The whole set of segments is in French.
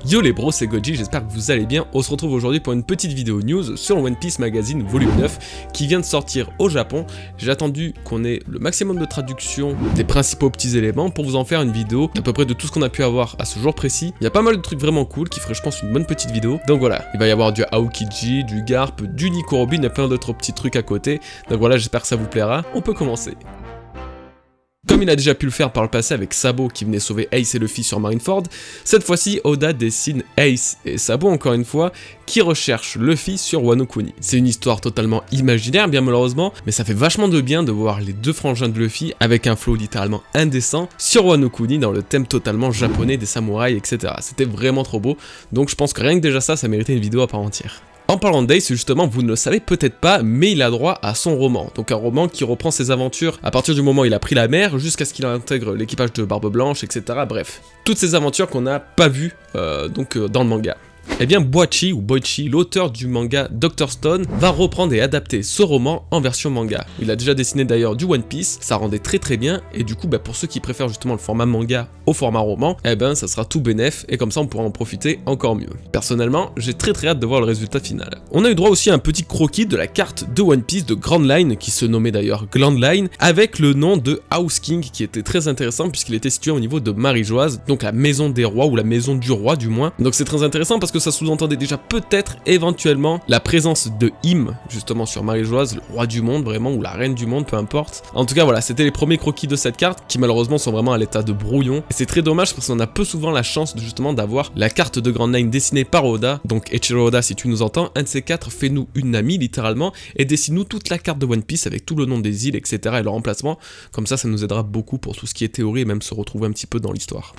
Yo les bros, c'est Goji, j'espère que vous allez bien. On se retrouve aujourd'hui pour une petite vidéo news sur One Piece Magazine volume 9 qui vient de sortir au Japon. J'ai attendu qu'on ait le maximum de traduction des principaux petits éléments pour vous en faire une vidéo à peu près de tout ce qu'on a pu avoir à ce jour précis. Il y a pas mal de trucs vraiment cool qui feraient je pense une bonne petite vidéo. Donc voilà, il va y avoir du Aokiji, du Garp, du Nico Robin et plein d'autres petits trucs à côté. Donc voilà, j'espère que ça vous plaira. On peut commencer. Comme il a déjà pu le faire par le passé avec Sabo qui venait sauver Ace et Luffy sur Marineford, cette fois-ci Oda dessine Ace et Sabo encore une fois qui recherchent Luffy sur Wano Kuni. C'est une histoire totalement imaginaire bien malheureusement, mais ça fait vachement de bien de voir les deux frangins de Luffy avec un flow littéralement indécent sur Wano Kuni dans le thème totalement japonais des samouraïs etc. C'était vraiment trop beau, donc je pense que rien que déjà ça méritait une vidéo à part entière. En parlant d'Ace, justement, vous ne le savez peut-être pas, mais il a droit à son roman. Donc un roman qui reprend ses aventures à partir du moment où il a pris la mer, jusqu'à ce qu'il intègre l'équipage de Barbe Blanche, etc. Bref, toutes ces aventures qu'on n'a pas vues dans le manga. Eh bien Boichi ou Boichi, l'auteur du manga Dr. Stone, va reprendre et adapter ce roman en version manga. Il a déjà dessiné d'ailleurs du One Piece, ça rendait très bien, et du coup pour ceux qui préfèrent justement le format manga au format roman, eh ben ça sera tout bénef, et comme ça on pourra en profiter encore mieux. Personnellement, j'ai très hâte de voir le résultat final. On a eu droit aussi à un petit croquis de la carte de One Piece de Grand Line, qui se nommait d'ailleurs Grand Line, avec le nom de House King, qui était très intéressant puisqu'il était situé au niveau de Marie-Joise, donc la maison des rois, ou la maison du roi du moins. Donc c'est très intéressant parce que ça sous-entendait déjà peut-être éventuellement la présence de Im justement sur Marie-Joise, le roi du monde vraiment, ou la reine du monde, peu importe. En tout cas voilà, c'était les premiers croquis de cette carte qui malheureusement sont vraiment à l'état de brouillon, et c'est très dommage parce qu'on a peu souvent la chance justement d'avoir la carte de Grand Line dessinée par Oda. Donc Eiichiro Oda, si tu nous entends, un de ces quatre, fais-nous une amie littéralement et dessine-nous toute la carte de One Piece avec tout le nom des îles etc. et leur emplacement, comme ça nous aidera beaucoup pour tout ce qui est théorie et même se retrouver un petit peu dans l'histoire.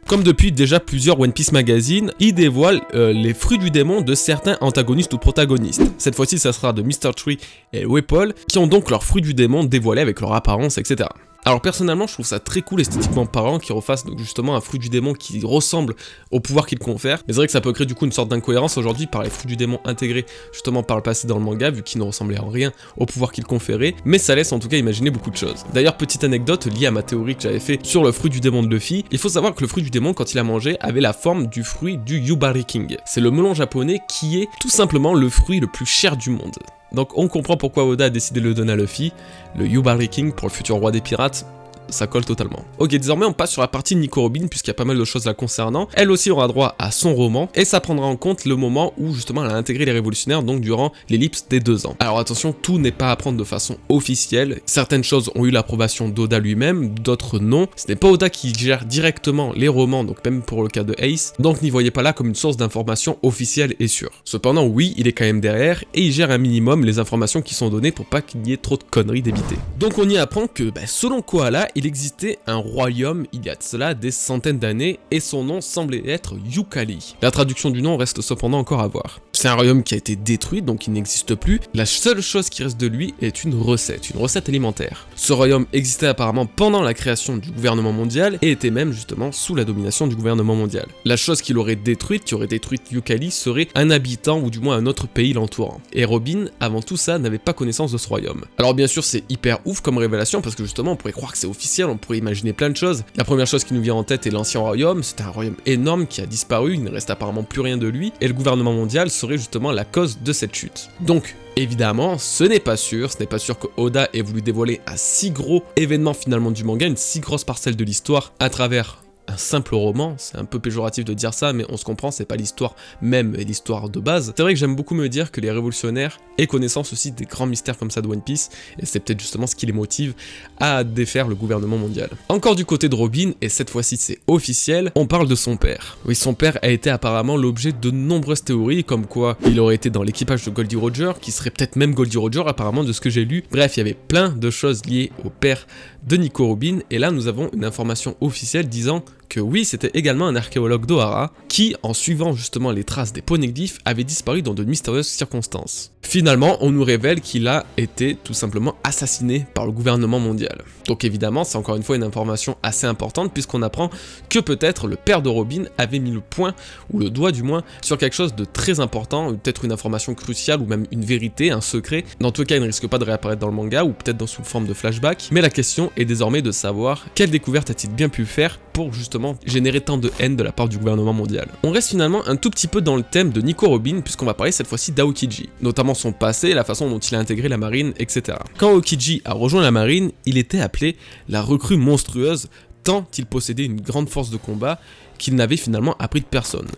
Comme depuis déjà plusieurs One Piece Magazine, il dévoile les fruits du démon de certains antagonistes ou protagonistes. Cette fois-ci, ça sera de Mr. Tree et Wepol, qui ont donc leurs fruits du démon dévoilés avec leur apparence, etc. Alors personnellement, je trouve ça très cool esthétiquement parlant qu'ils refassent donc justement un fruit du démon qui ressemble au pouvoir qu'il confère. Mais c'est vrai que ça peut créer du coup une sorte d'incohérence aujourd'hui par les fruits du démon intégrés justement par le passé dans le manga, vu qu'ils ne ressemblaient en rien au pouvoir qu'il conférait, mais ça laisse en tout cas imaginer beaucoup de choses. D'ailleurs, petite anecdote liée à ma théorie que j'avais fait sur le fruit du démon de Luffy, il faut savoir que le fruit du démon, quand il a mangé, avait la forme du fruit du Yubari King. C'est le melon japonais qui est tout simplement le fruit le plus cher du monde. Donc on comprend pourquoi Oda a décidé de le donner à Luffy, le Yubari King pour le futur roi des pirates. Ça colle totalement. Ok, désormais on passe sur la partie Nico Robin puisqu'il y a pas mal de choses la concernant. Elle aussi aura droit à son roman et ça prendra en compte le moment où justement elle a intégré les révolutionnaires, donc durant l'ellipse des 2 ans. Alors attention, tout n'est pas à prendre de façon officielle. Certaines choses ont eu l'approbation d'Oda lui-même, d'autres non. Ce n'est pas Oda qui gère directement les romans, donc même pour le cas de Ace, donc n'y voyez pas là comme une source d'information officielle et sûre. Cependant oui, il est quand même derrière et il gère un minimum les informations qui sont données pour pas qu'il y ait trop de conneries débitées. Donc on y apprend que selon Koala, il existait un royaume il y a de cela des centaines d'années et son nom semblait être Yukali. La traduction du nom reste cependant encore à voir. C'est un royaume qui a été détruit, donc il n'existe plus. La seule chose qui reste de lui est une recette alimentaire. Ce royaume existait apparemment pendant la création du gouvernement mondial et était même justement sous la domination du gouvernement mondial. La chose qui l'aurait détruite, qui aurait détruit Yukali, serait un habitant ou du moins un autre pays l'entourant. Et Robin, avant tout ça, n'avait pas connaissance de ce royaume. Alors bien sûr c'est hyper ouf comme révélation parce que justement on pourrait croire que c'est officiel, on pourrait imaginer plein de choses. La première chose qui nous vient en tête est l'ancien royaume, c'était un royaume énorme qui a disparu, il ne reste apparemment plus rien de lui, et le gouvernement mondial serait justement la cause de cette chute. Donc, évidemment, ce n'est pas sûr que Oda ait voulu dévoiler un si gros événement finalement du manga, une si grosse parcelle de l'histoire à travers un simple roman. C'est un peu péjoratif de dire ça, mais on se comprend, c'est pas l'histoire même et l'histoire de base. C'est vrai que j'aime beaucoup me dire que les révolutionnaires aient connaissance aussi des grands mystères comme ça de One Piece, et c'est peut-être justement ce qui les motive à défaire le gouvernement mondial. Encore du côté de Robin, et cette fois-ci c'est officiel, on parle de son père. Oui, son père a été apparemment l'objet de nombreuses théories, comme quoi il aurait été dans l'équipage de Goldie Roger, qui serait peut-être même Goldie Roger apparemment de ce que j'ai lu. Bref, il y avait plein de choses liées au père de Nico Robin, et là nous avons une information officielle disant que oui, c'était également un archéologue d'Ohara qui, en suivant justement les traces des poneglyphes, avait disparu dans de mystérieuses circonstances. Finalement, on nous révèle qu'il a été tout simplement assassiné par le gouvernement mondial. Donc évidemment, c'est encore une fois une information assez importante puisqu'on apprend que peut-être le père de Robin avait mis le point, ou le doigt du moins, sur quelque chose de très important, peut-être une information cruciale ou même une vérité, un secret. Dans tout cas, il ne risque pas de réapparaître dans le manga ou peut-être sous forme de flashback. Mais la question est désormais de savoir quelle découverte a-t-il bien pu faire pour justement générer tant de haine de la part du gouvernement mondial. On reste finalement un tout petit peu dans le thème de Nico Robin puisqu'on va parler cette fois-ci d'Aokiji, notamment son passé, la façon dont il a intégré la marine, etc. Quand Aokiji a rejoint la marine, il était appelé la recrue monstrueuse tant il possédait une grande force de combat qu'il n'avait finalement appris de personne.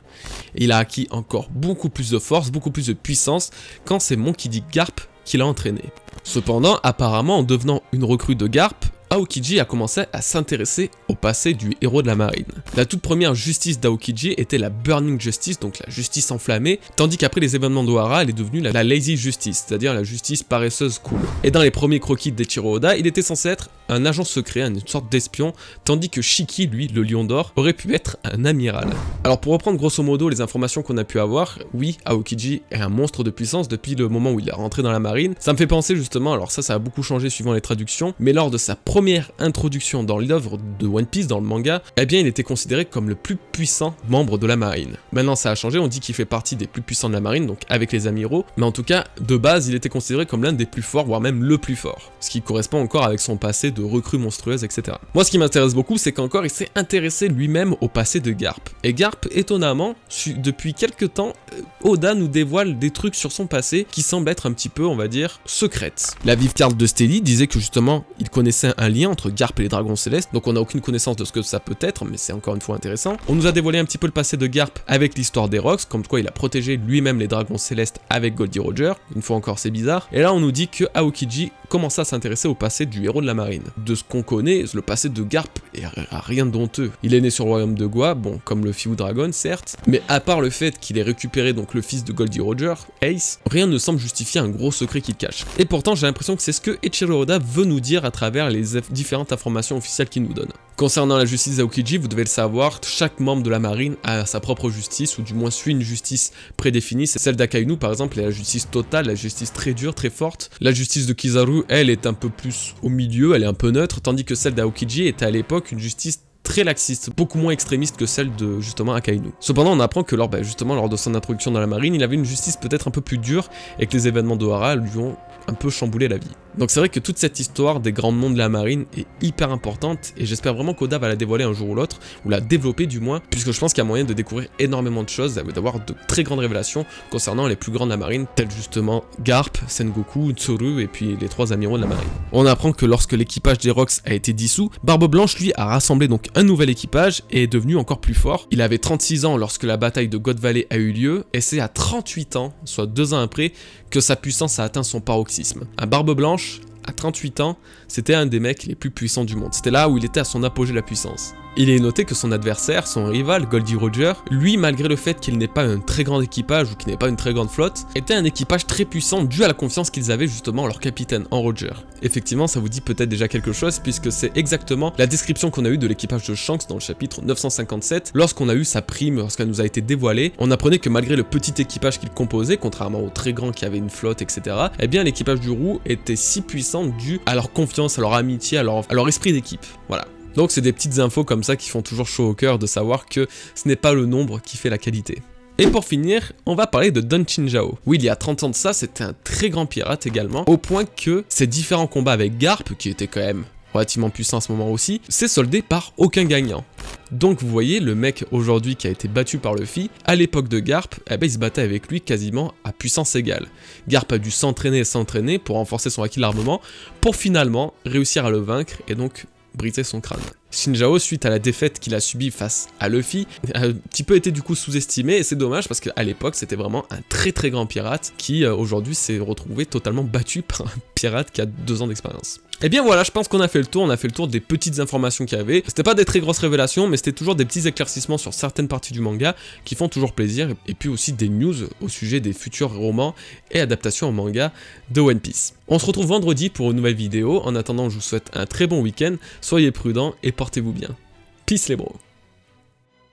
Et il a acquis encore beaucoup plus de force, beaucoup plus de puissance quand c'est Monkey D. Garp qui l'a entraîné. Cependant, apparemment en devenant une recrue de Garp, Aokiji a commencé à s'intéresser au passé du héros de la marine. La toute première justice d'Aokiji était la Burning Justice, donc la justice enflammée, tandis qu'après les événements d'Ohara, elle est devenue la Lazy Justice, c'est-à-dire la justice paresseuse cool. Et dans les premiers croquis d'Eiichiro Oda, il était censé être un agent secret, une sorte d'espion, tandis que Shiki, lui, le lion d'or, aurait pu être un amiral. Alors pour reprendre grosso modo les informations qu'on a pu avoir, oui, Aokiji est un monstre de puissance depuis le moment où il est rentré dans la marine. Ça me fait penser justement, alors ça a beaucoup changé suivant les traductions, mais lors de sa première introduction dans l'œuvre de One Piece, dans le manga, eh bien il était considéré comme le plus puissant membre de la marine. Maintenant ça a changé, on dit qu'il fait partie des plus puissants de la marine, donc avec les amiraux, mais en tout cas, de base, il était considéré comme l'un des plus forts, voire même le plus fort. Ce qui correspond encore avec son passé de recrue monstrueuse, etc. Moi ce qui m'intéresse beaucoup, c'est qu'encore il s'est intéressé lui-même au passé de Garp. Et Garp, étonnamment, depuis quelques temps, Oda nous dévoile des trucs sur son passé qui semblent être un petit peu, on va dire, secrètes. La vive carte de Steady disait que justement, il connaissait un lien entre Garp et les dragons célestes, donc on n'a aucune connaissance de ce que ça peut être, mais c'est encore une fois intéressant. On nous a dévoilé un petit peu le passé de Garp avec l'histoire des Rocks, comme quoi il a protégé lui-même les dragons célestes avec Goldie Roger, une fois encore c'est bizarre. Et là on nous dit que Aokiji commença à s'intéresser au passé du héros de la marine. De ce qu'on connaît, le passé de Garp est rien d'honteux. Il est né sur le royaume de Gua, bon comme le Fiu Dragon certes, mais à part le fait qu'il ait récupéré donc le fils de Goldie Roger, Ace, rien ne semble justifier un gros secret qu'il cache. Et pourtant j'ai l'impression que c'est ce que Eiichiro Oda veut nous dire à travers les différentes informations officielles qu'il nous donne. Concernant la justice d'Aokiji, vous devez le savoir, chaque membre de la marine a sa propre justice, ou du moins suit une justice prédéfinie. C'est celle d'Akainu par exemple, et la justice totale, la justice très dure, très forte. La justice de Kizaru, elle, est un peu plus au milieu, elle est un peu neutre, tandis que celle d'Aokiji était à l'époque une justice très laxiste, beaucoup moins extrémiste que celle de justement Akainu. Cependant, on apprend que lors de son introduction dans la marine, il avait une justice peut-être un peu plus dure et que les événements d'Ohara lui ont un peu chamboulé la vie. Donc c'est vrai que toute cette histoire des grands noms de la marine est hyper importante et j'espère vraiment qu'Oda va la dévoiler un jour ou l'autre, ou la développer du moins, puisque je pense qu'il y a moyen de découvrir énormément de choses, d'avoir de très grandes révélations concernant les plus grands de la marine, tels justement Garp, Sengoku, Tsuru et puis les 3 amiraux de la marine. On apprend que lorsque l'équipage des Rocks a été dissous, Barbe Blanche lui a rassemblé donc un nouvel équipage et est devenu encore plus fort. Il avait 36 ans lorsque la bataille de God Valley a eu lieu et c'est à 38 ans, soit 2 ans après, que sa puissance a atteint son paroxysme. Un Barbe Blanche, à 38 ans, c'était un des mecs les plus puissants du monde. C'était là où il était à son apogée de la puissance. Il est noté que son adversaire, son rival, Goldie Roger, lui, malgré le fait qu'il n'ait pas un très grand équipage ou qu'il n'ait pas une très grande flotte, était un équipage très puissant dû à la confiance qu'ils avaient justement en leur capitaine, en Roger. Effectivement, ça vous dit peut-être déjà quelque chose puisque c'est exactement la description qu'on a eue de l'équipage de Shanks dans le chapitre 957. Lorsqu'on a eu sa prime, lorsqu'elle nous a été dévoilée, on apprenait que malgré le petit équipage qu'il composait, contrairement aux très grands qui avaient une flotte, etc., eh bien l'équipage du roux était si puissant dû à leur confiance, à leur amitié, à leur esprit d'équipe. Voilà. Donc c'est des petites infos comme ça qui font toujours chaud au cœur de savoir que ce n'est pas le nombre qui fait la qualité. Et pour finir, on va parler de Don Chinjao. Oui, il y a 30 ans de ça, c'était un très grand pirate également, au point que ses différents combats avec Garp, qui était quand même relativement puissant à ce moment aussi, s'est soldé par aucun gagnant. Donc vous voyez, le mec aujourd'hui qui a été battu par Luffy, à l'époque de Garp, eh ben, il se battait avec lui quasiment à puissance égale. Garp a dû s'entraîner pour renforcer son acquis d'armement, pour finalement réussir à le vaincre et donc briser son crâne. Chinjao, suite à la défaite qu'il a subie face à Luffy, a un petit peu été du coup sous-estimé et c'est dommage parce qu'à l'époque c'était vraiment un très très grand pirate qui aujourd'hui s'est retrouvé totalement battu par un pirate qui a 2 ans d'expérience. Et bien voilà, je pense qu'on a fait le tour, des petites informations qu'il y avait. C'était pas des très grosses révélations, mais c'était toujours des petits éclaircissements sur certaines parties du manga qui font toujours plaisir, et puis aussi des news au sujet des futurs romans et adaptations en manga de One Piece. On se retrouve vendredi pour une nouvelle vidéo, en attendant je vous souhaite un très bon week-end, soyez prudents et portez-vous bien. Peace les bros.